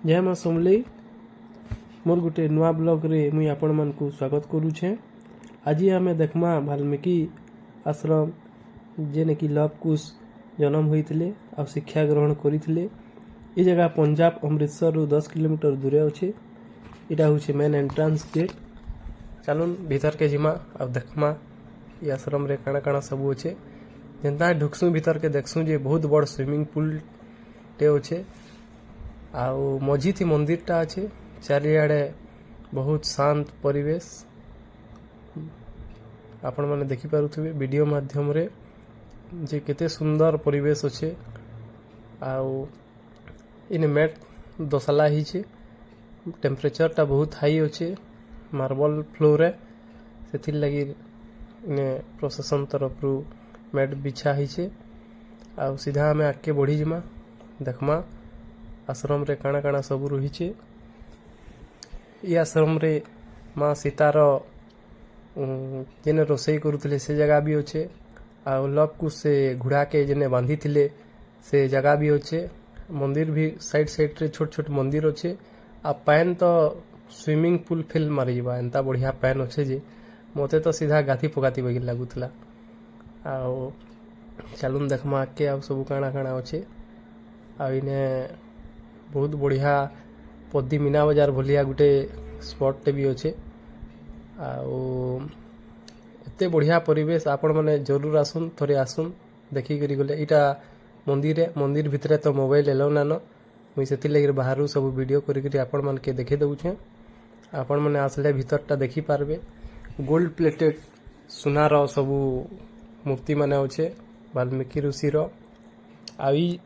जय माँ समलेई मोर गोटे नुआ ब्लॉग रे मुई आपण मन को स्वागत करुछे। आज आमे देखमा वाल्मीकि आश्रम जेने कि लव कुश जन्म होइतिले आ शिक्षा ग्रहण करितिले। ए जगह पंजाब अमृतसर रु 10 किलोमीटर दूरे अच्छे। इटा होचे मेन एंट्रांस गेट। चलून भीतर के जिमा आ देखमा ये आश्रम रे काना काना सब अच्छे। जेनता ढुकसु भीतर के देखसु जे बहुत बड़ स्विमिंग पूल टे अच्छे। आउ मझी थी मंदिरटा अच्छे। चारिआडे बहुत शांत परिवेश आपण माने देखि पारुथिबे वीडियो माध्यम रे जे केते सुंदर परिवेश अच्छे। आउ इन मैट दसला ही छे। टेम्परेचर टा बहुत हाई अच्छे मार्बल फ्लोर रे सेथिर लगी ने प्रशासन तरफ रु मैट बिछा ही छे। आउ सीधा हमें आके बढ़ी जिमा देखमा आश्रम रे काना काना सब रही छे। ये आश्रम रे माँ सीतार जेने रोसई करुले से जगह भी अच्छे। आ लव कुश से घोड़ा के जेने बांधी थिले से जगह भी अच्छे। मंदिर भी साइड साइड रे छोट छोट मंदिर अच्छे। आ पैन तो स्विमिंग पूल फिल मारी जावा एंता बढ़िया पैन अच्छे जे मते तो सीधा गाथी पकाती बगी लागुतला। आउ चलून देखमा के आ सब काना काना अच्छे। आ इने बहुत बढ़िया पद्दी मीना बाजार भलिया गोटे स्पॉट भी अच्छे। एते बढ़िया परिवेश आपण माने जरूर आसुन थोड़े आसुन देखी करी गले। इटा मंदिर भितरे तो मोबाइल एलाउ नानो मुई सेति लगी बाहरु सब वीडियो करी आपण मान के देखे दउछे। आपण माने आसले भीतरटा देखी पारबे। गोल्ड प्लेटेड सुनार सब मूर्ति माने अच्छे वाल्मीकि ऋषि रो। आई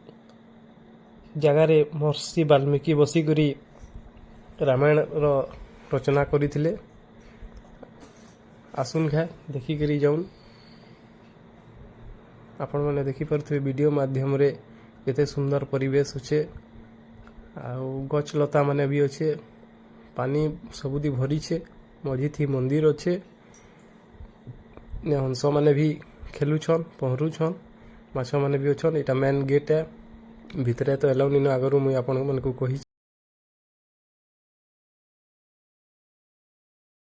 जगार महर्षि वाल्मीकि बसिकरी रामायण रचना करथिले। आसुन घे देखी करी जाउन आपण माने देखि परथि वीडियो माध्यम रे केते सुंदर परिवेश अच्छे। आउ गछ लता माने भी अच्छे। पानी सबुदी भरी छे। मझी थी मंदिर अच्छे। ने हंस माने भी खेलुछन पहरुछन माछ माने भी अच्छन। इटा मेन गेट है। भितरे तो एलाउ नी आगरू मुई आपण मन को कही